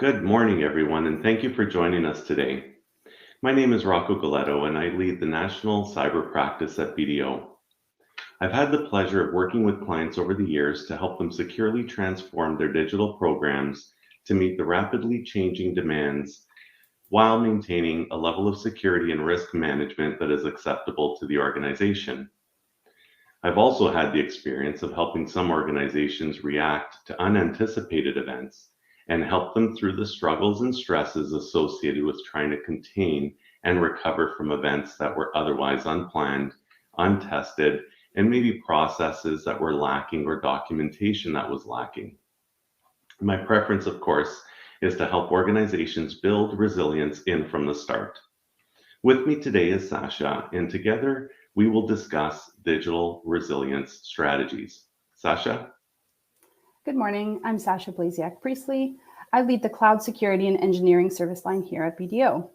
Good morning, everyone, and thank you for joining us today. My name is Rocco Galetto, and I lead the National Cyber Practice at BDO. I've had the pleasure of working with clients over the years to help them securely transform their digital programs to meet the rapidly changing demands while maintaining a level of security and risk management that is acceptable to the organization. I've also had the experience of helping some organizations react to unanticipated events and help them through the struggles and stresses associated with trying to contain and recover from events that were otherwise unplanned, untested, and maybe processes that were lacking or documentation that was lacking. My preference, of course, is to help organizations build resilience in from the start. With me today is Sasha, and together we will discuss digital resilience strategies. Sasha? Good morning. I'm Sasha Blasiak-Priestley. I lead the Cloud Security and Engineering service line here at BDO.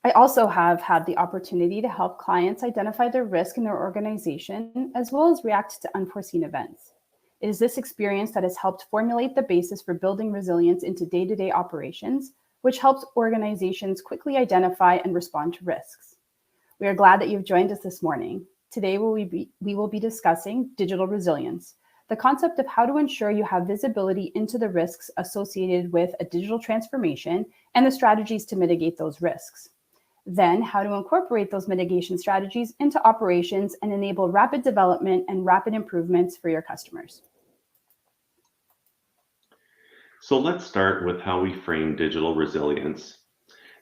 I also have had the opportunity to help clients identify their risk in their organization, as well as react to unforeseen events. It is this experience that has helped formulate the basis for building resilience into day-to-day operations, which helps organizations quickly identify and respond to risks. We are glad that you've joined us this morning. Today, we will be discussing digital resilience, the concept of how to ensure you have visibility into the risks associated with a digital transformation and the strategies to mitigate those risks. Then, how to incorporate those mitigation strategies into operations and enable rapid development and rapid improvements for your customers. So let's start with how we frame digital resilience.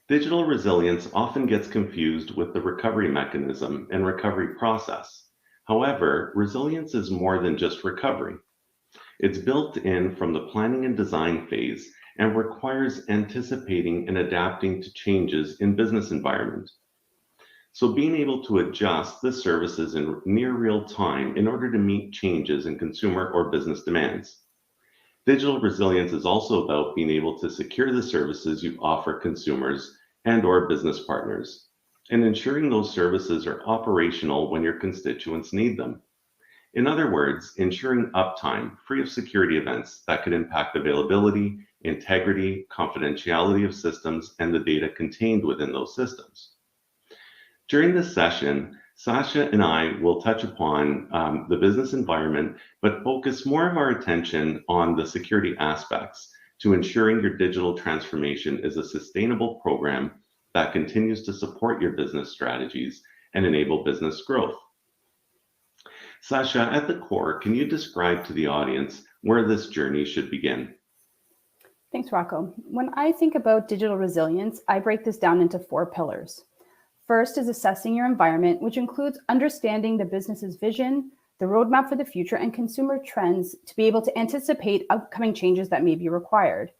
Digital resilience often gets confused with the recovery mechanism and recovery process. However, resilience is more than just recovery. It's built in from the planning and design phase and requires anticipating and adapting to changes in business environment. So being able to adjust the services in near real time in order to meet changes in consumer or business demands. Digital resilience is also about being able to secure the services you offer consumers and or business partners, and ensuring those services are operational when your constituents need them. In other words, ensuring uptime, free of security events that could impact availability, integrity, confidentiality of systems, and the data contained within those systems. During this session, Sasha and I will touch upon the business environment, but focus more of our attention on the security aspects to ensuring your digital transformation is a sustainable program that continues to support your business strategies and enable business growth. Sasha, at the core, can you describe to the audience where this journey should begin? Thanks, Rocco. When I think about digital resilience, I break this down into 4 pillars. First is assessing your environment, which includes understanding the business's vision, the roadmap for the future, and consumer trends to be able to anticipate upcoming changes that may be required.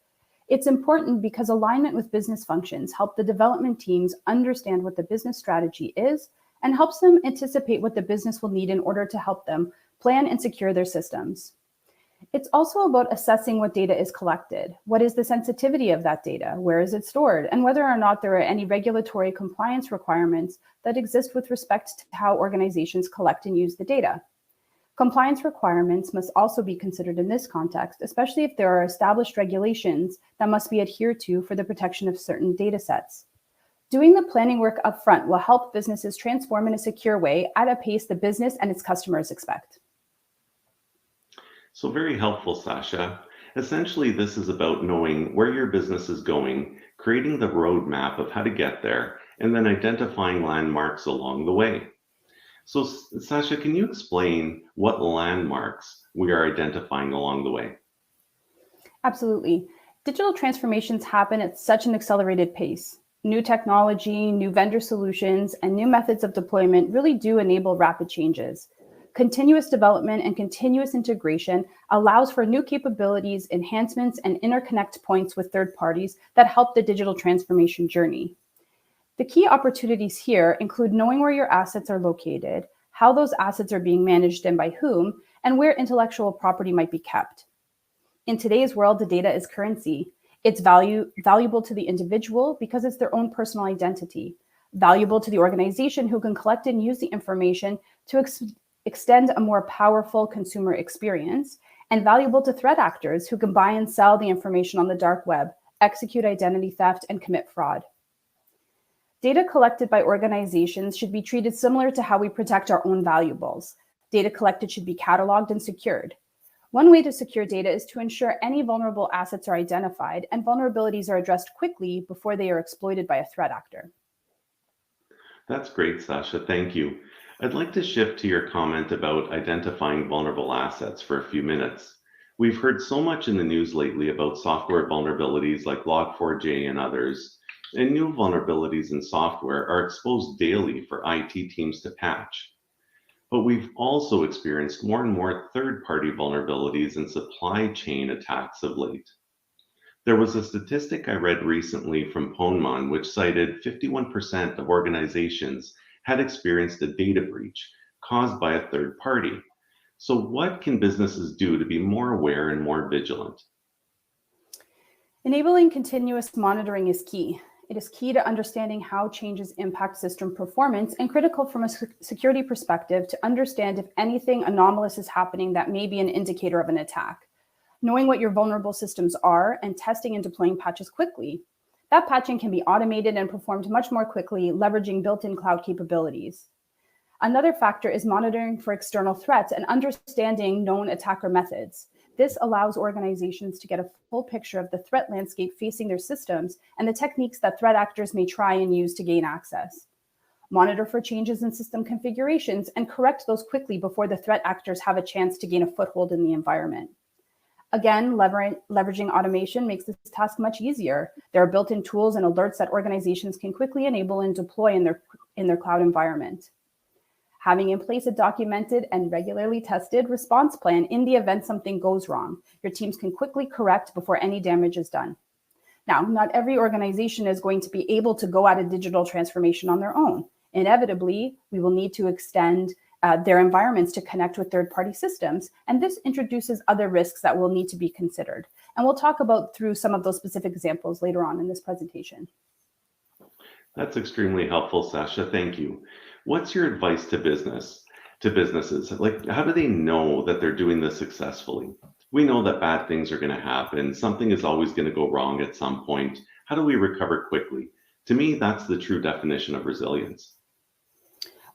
It's important because alignment with business functions help the development teams understand what the business strategy is and helps them anticipate what the business will need in order to help them plan and secure their systems. It's also about assessing what data is collected. What is the sensitivity of that data? Where is it stored? And whether or not there are any regulatory compliance requirements that exist with respect to how organizations collect and use the data. Compliance requirements must also be considered in this context, especially if there are established regulations that must be adhered to for the protection of certain data sets. Doing the planning work upfront will help businesses transform in a secure way at a pace the business and its customers expect. So very helpful, Sasha. Essentially, this is about knowing where your business is going, creating the roadmap of how to get there, and then identifying landmarks along the way. So, Sasha, can you explain what landmarks we are identifying along the way? Absolutely. Digital transformations happen at such an accelerated pace. New technology, new vendor solutions, and new methods of deployment really do enable rapid changes. Continuous development and continuous integration allows for new capabilities, enhancements, and interconnect points with third parties that help the digital transformation journey. The key opportunities here include knowing where your assets are located, how those assets are being managed and by whom, and where intellectual property might be kept. In today's world, the data is currency. It's valuable to the individual because it's their own personal identity, valuable to the organization who can collect and use the information to extend a more powerful consumer experience, and valuable to threat actors who can buy and sell the information on the dark web execute identity theft, and commit fraud. Data collected by organizations should be treated similar to how we protect our own valuables. Data collected should be cataloged and secured. One way to secure data is to ensure any vulnerable assets are identified and vulnerabilities are addressed quickly before they are exploited by a threat actor. That's great, Sasha. Thank you. I'd like to shift to your comment about identifying vulnerable assets for a few minutes. We've heard so much in the news lately about software vulnerabilities like Log4j and others, and new vulnerabilities in software are exposed daily for IT teams to patch. But we've also experienced more and more third-party vulnerabilities and supply chain attacks of late. There was a statistic I read recently from Ponman, which cited 51% of organizations had experienced a data breach caused by a third party. So what can businesses do to be more aware and more vigilant? Enabling continuous monitoring is key. It is key to understanding how changes impact system performance and critical from a security perspective to understand if anything anomalous is happening that may be an indicator of an attack. Knowing what your vulnerable systems are and testing and deploying patches quickly. That patching can be automated and performed much more quickly, leveraging built-in cloud capabilities. Another factor is monitoring for external threats and understanding known attacker methods. This allows organizations to get a full picture of the threat landscape facing their systems and the techniques that threat actors may try and use to gain access. Monitor for changes in system configurations and correct those quickly before the threat actors have a chance to gain a foothold in the environment. Again, leveraging automation makes this task much easier. There are built-in tools and alerts that organizations can quickly enable and deploy in their cloud environment. Having in place a documented and regularly tested response plan in the event something goes wrong, your teams can quickly correct before any damage is done. Now, not every organization is going to be able to go at a digital transformation on their own. Inevitably, we will need to extend their environments to connect with third-party systems, and this introduces other risks that will need to be considered. And we'll talk about through some of those specific examples later on in this presentation. That's extremely helpful, Sasha. Thank you. What's your advice to businesses? Like, how do they know that they're doing this successfully? We know that bad things are going to happen. Something is always going to go wrong at some point. How do we recover quickly? To me, that's the true definition of resilience.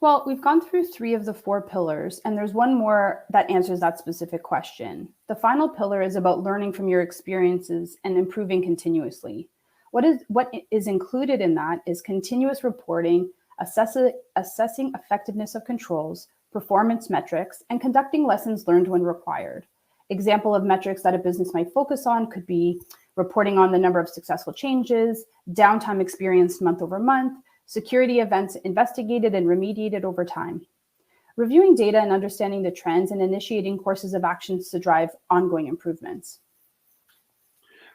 Well, we've gone through 3 of the 4 pillars, and there's one more that answers that specific question. The final pillar is about learning from your experiences and improving continuously. What is included in that is continuous reporting, assessing effectiveness of controls, performance metrics, and conducting lessons learned when required. Example of metrics that a business might focus on could be reporting on the number of successful changes, downtime experienced month over month, security events investigated and remediated over time. Reviewing data and understanding the trends and initiating courses of actions to drive ongoing improvements.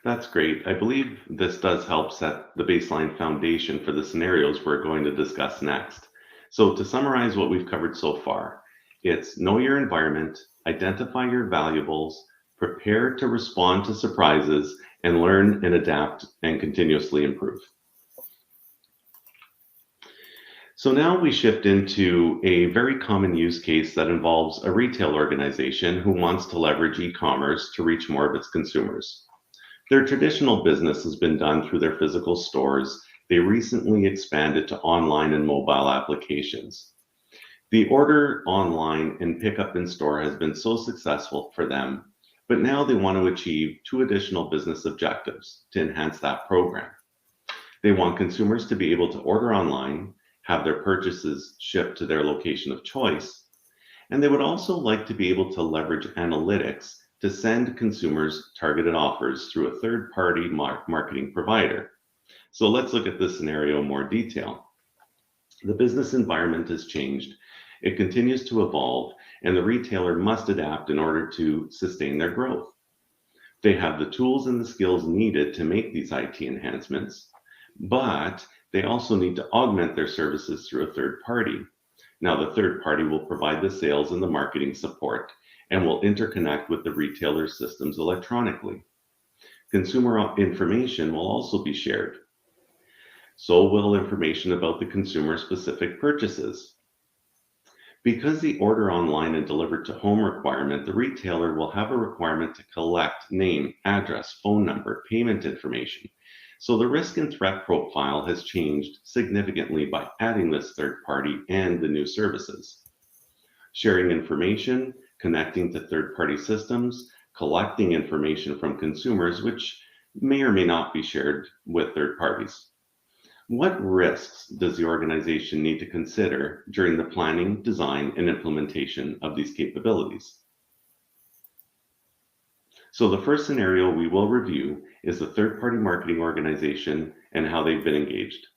That's great. I believe this does help set the baseline foundation for the scenarios we're going to discuss next. So to summarize what we've covered so far, it's know your environment, identify your valuables, prepare to respond to surprises, and learn and adapt and continuously improve. So now we shift into a very common use case that involves a retail organization who wants to leverage e-commerce to reach more of its consumers. Their traditional business has been done through their physical stores. They recently expanded to online and mobile applications. The order online and pickup in store has been so successful for them, but now they want to achieve 2 additional business objectives to enhance that program. They want consumers to be able to order online, have their purchases shipped to their location of choice, and they would also like to be able to leverage analytics to send consumers targeted offers through a third-party marketing provider. So let's look at this scenario in more detail. The business environment has changed. It continues to evolve, and the retailer must adapt in order to sustain their growth. They have the tools and the skills needed to make these IT enhancements, but they also need to augment their services through a third party. Now, the third party will provide the sales and the marketing support and will interconnect with the retailer's systems electronically. Consumer information will also be shared. So will information about the consumer-specific purchases. Because the order online and delivered to home requirement, the retailer will have a requirement to collect name, address, phone number, payment information. So the risk and threat profile has changed significantly by adding this third party and the new services. Sharing information, connecting to third party systems, collecting information from consumers, which may or may not be shared with third parties. What risks does the organization need to consider during the planning, design, and implementation of these capabilities? So the first scenario we will review is the third-party marketing organization and how they've been engaged.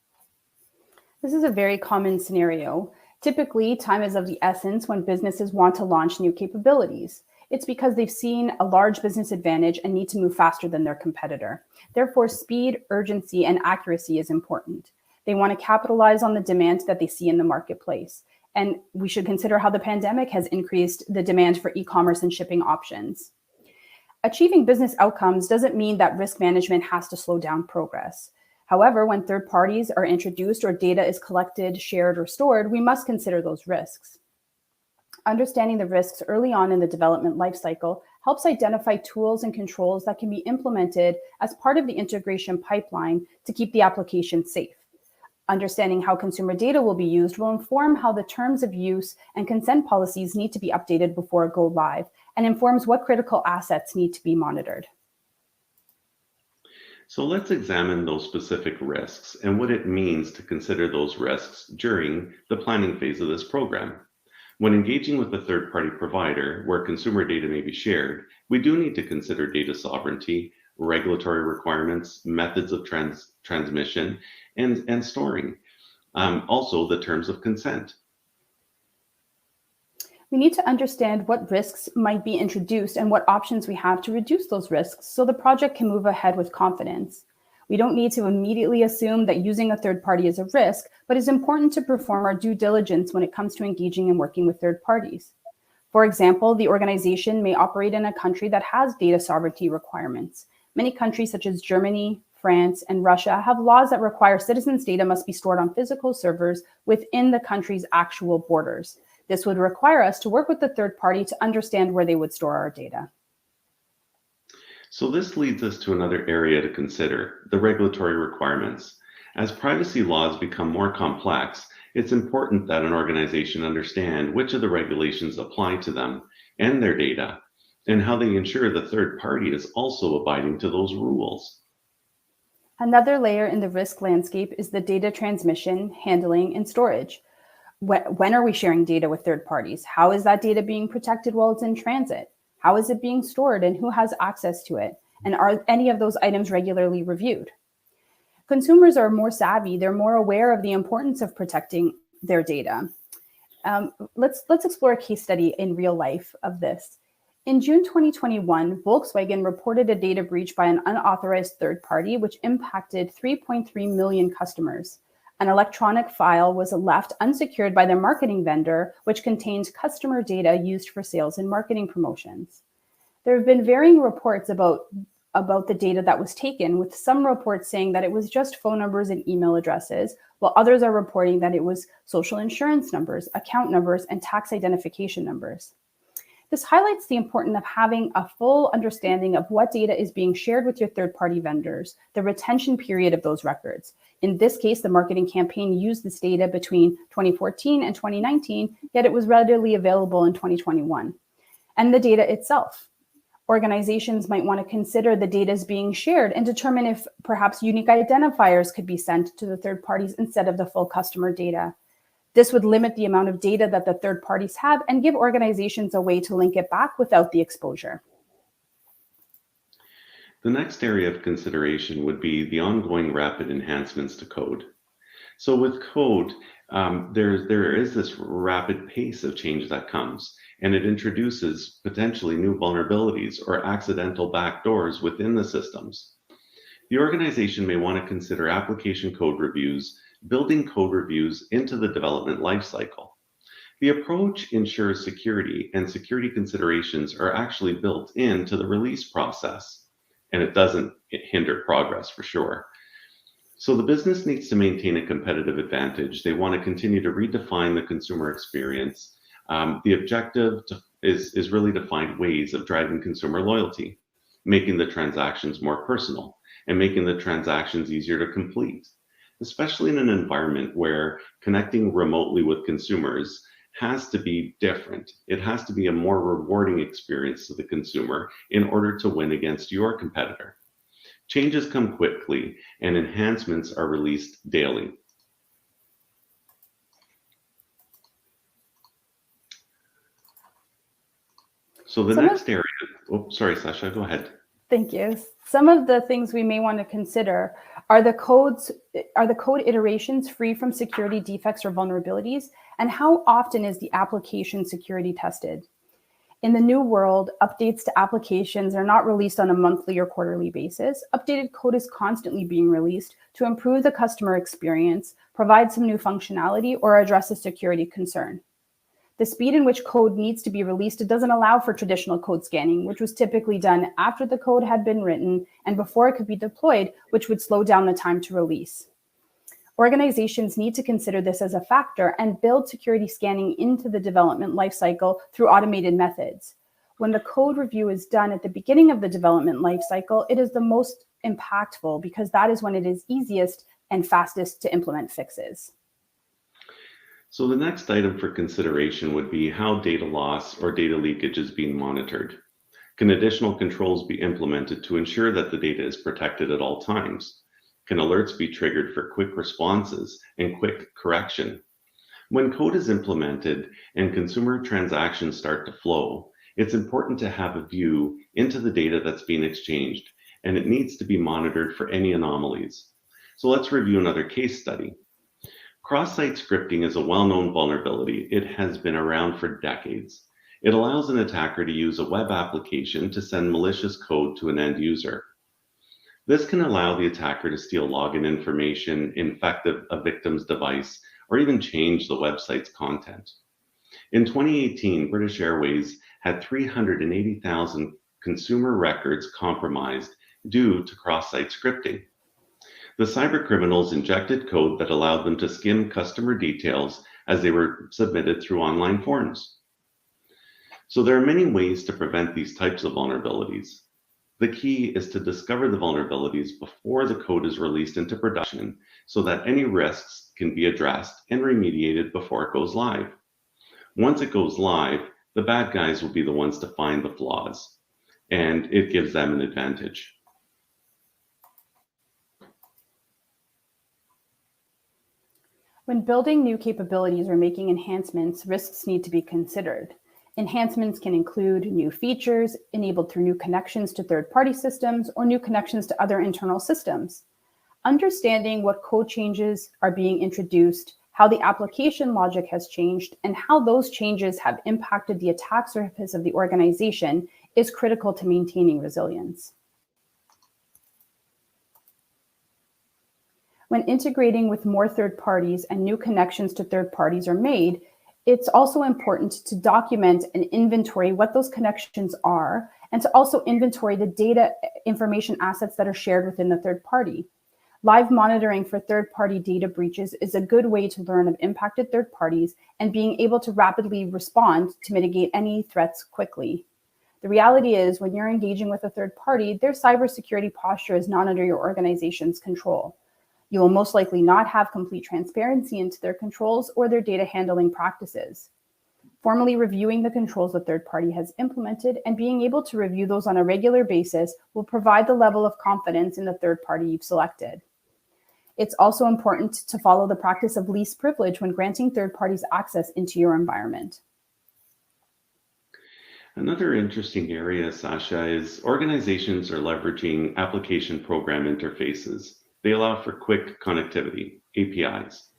This is a very common scenario. Typically, time is of the essence when businesses want to launch new capabilities. It's because they've seen a large business advantage and need to move faster than their competitor. Therefore, speed, urgency, and accuracy is important. They want to capitalize on the demand that they see in the marketplace. And we should consider how the pandemic has increased the demand for e-commerce and shipping options. Achieving business outcomes doesn't mean that risk management has to slow down progress. However, when third parties are introduced or data is collected, shared, or stored, we must consider those risks. Understanding the risks early on in the development lifecycle helps identify tools and controls that can be implemented as part of the integration pipeline to keep the application safe. Understanding how consumer data will be used will inform how the terms of use and consent policies need to be updated before go live, and informs what critical assets need to be monitored. So let's examine those specific risks and what it means to consider those risks during the planning phase of this program. When engaging with a third-party provider where consumer data may be shared, we do need to consider data sovereignty, regulatory requirements, methods of transmission, and storing. Also, the terms of consent. We need to understand what risks might be introduced and what options we have to reduce those risks so the project can move ahead with confidence. We don't need to immediately assume that using a third party is a risk, but it's important to perform our due diligence when it comes to engaging and working with third parties. For example, the organization may operate in a country that has data sovereignty requirements. Many countries such as Germany, France, and Russia have laws that require citizens' data must be stored on physical servers within the country's actual borders. This would require us to work with the third party to understand where they would store our data. So this leads us to another area to consider, the regulatory requirements. As privacy laws become more complex, it's important that an organization understand which of the regulations apply to them and their data, and how they ensure the third party is also abiding to those rules. Another layer in the risk landscape is the data transmission, handling, and storage. When are we sharing data with third parties? How is that data being protected while it's in transit? How is it being stored and who has access to it? And are any of those items regularly reviewed? Consumers are more savvy. They're more aware of the importance of protecting their data. Let's explore a case study in real life of this. In June 2021, Volkswagen reported a data breach by an unauthorized third party, which impacted 3.3 million customers. An electronic file was left unsecured by their marketing vendor, which contained customer data used for sales and marketing promotions. There have been varying reports about the data that was taken, with some reports saying that it was just phone numbers and email addresses, while others are reporting that it was social insurance numbers, account numbers, and tax identification numbers. This highlights the importance of having a full understanding of what data is being shared with your third-party vendors, the retention period of those records. In this case, the marketing campaign used this data between 2014 and 2019, yet it was readily available in 2021. And the data itself. Organizations might want to consider the data is being shared and determine if perhaps unique identifiers could be sent to the third parties instead of the full customer data. This would limit the amount of data that the third parties have and give organizations a way to link it back without the exposure. The next area of consideration would be the ongoing rapid enhancements to code. So with code, there is this rapid pace of change that comes, and it introduces potentially new vulnerabilities or accidental backdoors within the systems. The organization may want to consider application code reviews, building code reviews into the development lifecycle. The approach ensures security, and security considerations are actually built into the release process, and it doesn't hinder progress for sure. So the business needs to maintain a competitive advantage. They want to continue to redefine the consumer experience, The objective is really to find ways of driving consumer loyalty, making the transactions more personal, and making the transactions easier to complete, especially in an environment where connecting remotely with consumers has to be different. It has to be a more rewarding experience to the consumer in order to win against your competitor. Changes come quickly, and enhancements are released daily. So the next area, sorry, Sasha, go ahead. Thank you. Some of the things we may want to consider are the code iterations free from security defects or vulnerabilities, and how often is the application security tested? In the new world, updates to applications are not released on a monthly or quarterly basis. Updated code is constantly being released to improve the customer experience, provide some new functionality, or address a security concern. The speed in which code needs to be released, it doesn't allow for traditional code scanning, which was typically done after the code had been written and before it could be deployed, which would slow down the time to release. Organizations need to consider this as a factor and build security scanning into the development lifecycle through automated methods. When the code review is done at the beginning of the development lifecycle, it is the most impactful because that is when it is easiest and fastest to implement fixes. So the next item for consideration would be how data loss or data leakage is being monitored. Can additional controls be implemented to ensure that the data is protected at all times? Can alerts be triggered for quick responses and quick correction? When code is implemented and consumer transactions start to flow, it's important to have a view into the data that's being exchanged, and it needs to be monitored for any anomalies. So let's review another case study. Cross-site scripting is a well-known vulnerability. It has been around for decades. It allows an attacker to use a web application to send malicious code to an end user. This can allow the attacker to steal login information, infect a victim's device, or even change the website's content. In 2018, British Airways had 380,000 consumer records compromised due to cross-site scripting. The cybercriminals injected code that allowed them to skim customer details as they were submitted through online forms. So there are many ways to prevent these types of vulnerabilities. The key is to discover the vulnerabilities before the code is released into production so that any risks can be addressed and remediated before it goes live. Once it goes live, the bad guys will be the ones to find the flaws, and it gives them an advantage. When building new capabilities or making enhancements, risks need to be considered. Enhancements can include new features enabled through new connections to third-party systems or new connections to other internal systems. Understanding what code changes are being introduced, how the application logic has changed, and how those changes have impacted the attack surface of the organization is critical to maintaining resilience. When integrating with more third parties and new connections to third parties are made, it's also important to document and inventory what those connections are, and to also inventory the data information assets that are shared within the third party. Live monitoring for third-party data breaches is a good way to learn of impacted third parties and being able to rapidly respond to mitigate any threats quickly. The reality is, when you're engaging with a third party, their cybersecurity posture is not under your organization's control. You will most likely not have complete transparency into their controls or their data handling practices. Formally reviewing the controls the third party has implemented and being able to review those on a regular basis will provide the level of confidence in the third party you've selected. It's also important to follow the practice of least privilege when granting third parties access into your environment. Another interesting area, Sasha, is organizations are leveraging application program interfaces. They allow for quick connectivity, APIs.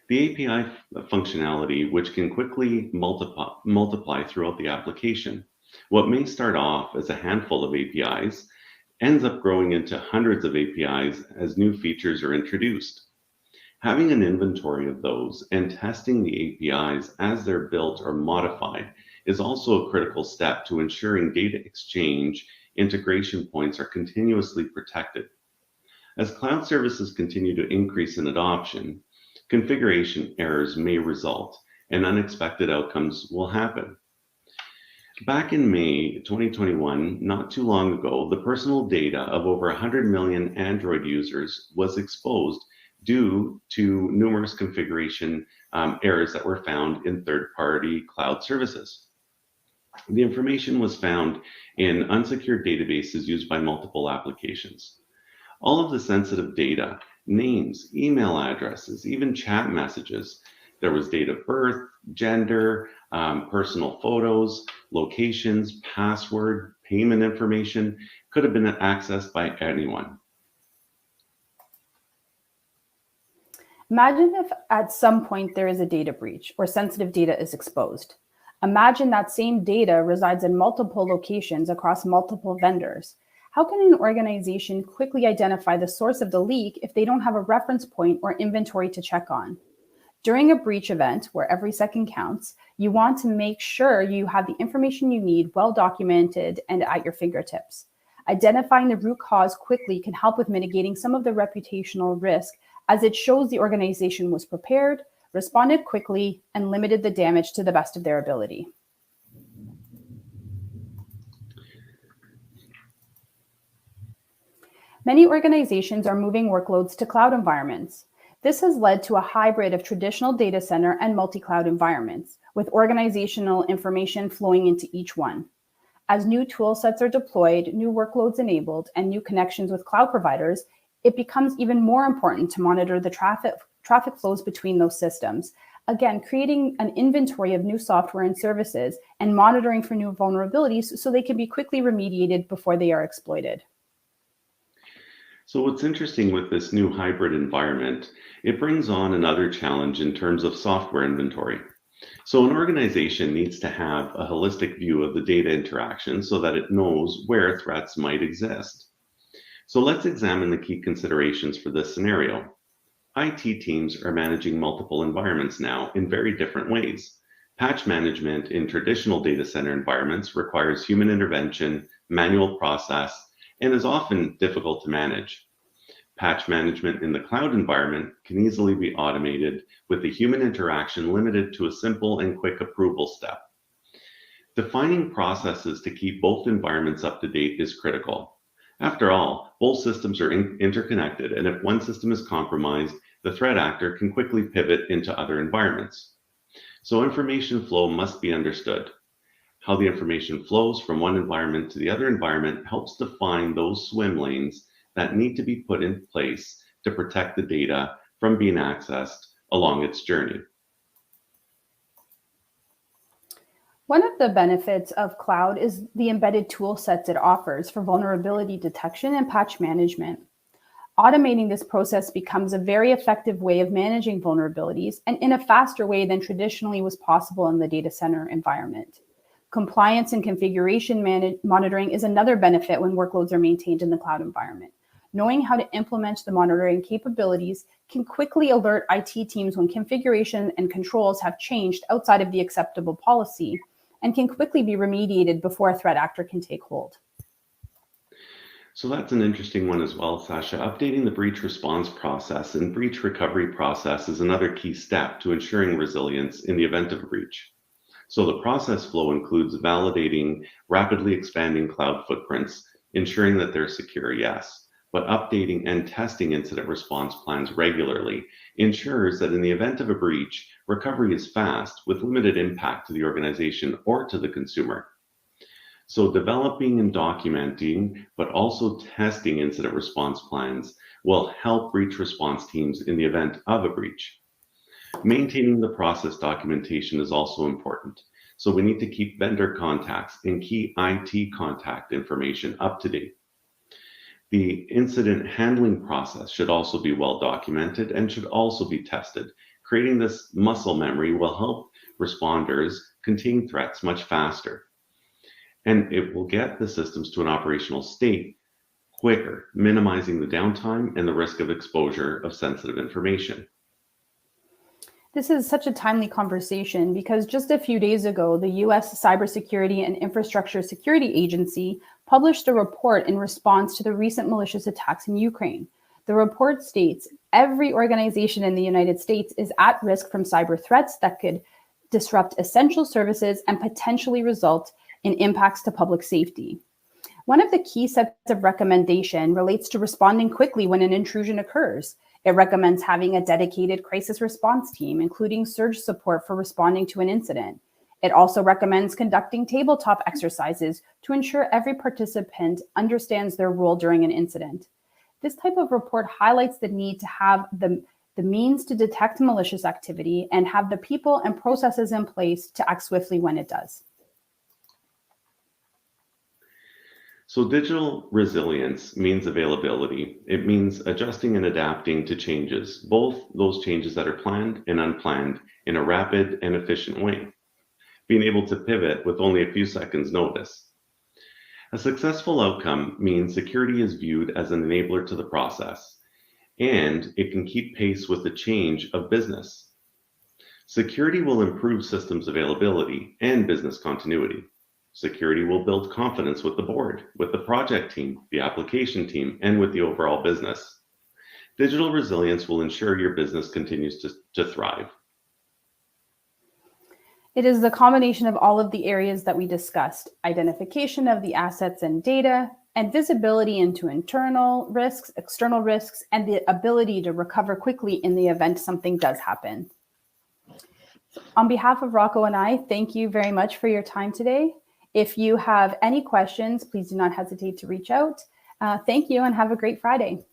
The API functionality, which can quickly multiply throughout the application. What may start off as a handful of APIs ends up growing into hundreds of APIs as new features are introduced. Having an inventory of those and testing the APIs as they're built or modified is also a critical step to ensuring data exchange integration points are continuously protected. As cloud services continue to increase in adoption, configuration errors may result, and unexpected outcomes will happen. Back in May 2021, not too long ago, the personal data of over 100 million Android users was exposed due to numerous configuration errors that were found in third-party cloud services. The information was found in unsecured databases used by multiple applications. All of the sensitive data, names, email addresses, even chat messages, there was date of birth, gender, personal photos, locations, password, payment information, could have been accessed by anyone. Imagine if at some point there is a data breach or sensitive data is exposed. Imagine that same data resides in multiple locations across multiple vendors. How can an organization quickly identify the source of the leak if they don't have a reference point or inventory to check on? During a breach event, where every second counts, you want to make sure you have the information you need well documented and at your fingertips. Identifying the root cause quickly can help with mitigating some of the reputational risk, as it shows the organization was prepared, responded quickly, and limited the damage to the best of their ability. Many organizations are moving workloads to cloud environments. This has led to a hybrid of traditional data center and multi-cloud environments, with organizational information flowing into each one. As new tool sets are deployed, new workloads enabled, and new connections with cloud providers, it becomes even more important to monitor the traffic flows between those systems. Again, creating an inventory of new software and services and monitoring for new vulnerabilities so they can be quickly remediated before they are exploited. So what's interesting with this new hybrid environment, it brings on another challenge in terms of software inventory. So an organization needs to have a holistic view of the data interaction so that it knows where threats might exist. So let's examine the key considerations for this scenario. IT teams are managing multiple environments now in very different ways. Patch management in traditional data center environments requires human intervention, manual process, and is often difficult to manage. Patch management in the cloud environment can easily be automated with the human interaction limited to a simple and quick approval step. Defining processes to keep both environments up to date is critical. After all, both systems are interconnected, and if one system is compromised, the threat actor can quickly pivot into other environments. So information flow must be understood. How the information flows from one environment to the other environment helps define those swim lanes that need to be put in place to protect the data from being accessed along its journey. One of the benefits of cloud is the embedded tool sets it offers for vulnerability detection and patch management. Automating this process becomes a very effective way of managing vulnerabilities and in a faster way than traditionally was possible in the data center environment. Compliance and configuration monitoring is another benefit when workloads are maintained in the cloud environment. Knowing how to implement the monitoring capabilities can quickly alert IT teams when configuration and controls have changed outside of the acceptable policy and can quickly be remediated before a threat actor can take hold. So that's an interesting one as well, Sasha. Updating the breach response process and breach recovery process is another key step to ensuring resilience in the event of a breach. So the process flow includes validating rapidly expanding cloud footprints, ensuring that they're secure, yes, but updating and testing incident response plans regularly ensures that in the event of a breach, recovery is fast with limited impact to the organization or to the consumer. So developing and documenting, but also testing incident response plans will help breach response teams in the event of a breach. Maintaining the process documentation is also important. So we need to keep vendor contacts and key IT contact information up to date. The incident handling process should also be well documented and should also be tested. Creating this muscle memory will help responders contain threats much faster. And it will get the systems to an operational state quicker, minimizing the downtime and the risk of exposure of sensitive information. This is such a timely conversation because just a few days ago, the US Cybersecurity and Infrastructure Security Agency published a report in response to the recent malicious attacks in Ukraine. The report states every organization in the United States is at risk from cyber threats that could disrupt essential services, and potentially result in impacts to public safety. One of the key sets of recommendation relates to responding quickly when an intrusion occurs. It recommends having a dedicated crisis response team, including surge support for responding to an incident. It also recommends conducting tabletop exercises to ensure every participant understands their role during an incident. This type of report highlights the need to have the means to detect malicious activity and have the people and processes in place to act swiftly when it does. So digital resilience means availability. It means adjusting and adapting to changes, both those changes that are planned and unplanned, in a rapid and efficient way. Being able to pivot with only a few seconds notice. A successful outcome means security is viewed as an enabler to the process, and it can keep pace with the change of business. Security will improve systems availability and business continuity. Security will build confidence with the board, with the project team, the application team, and with the overall business. Digital resilience will ensure your business continues to thrive. It is the combination of all of the areas that we discussed: identification of the assets and data, and visibility into internal risks, external risks, and the ability to recover quickly in the event something does happen. On behalf of Rocco and I, thank you very much for your time today. If you have any questions, please do not hesitate to reach out. Thank you and have a great Friday.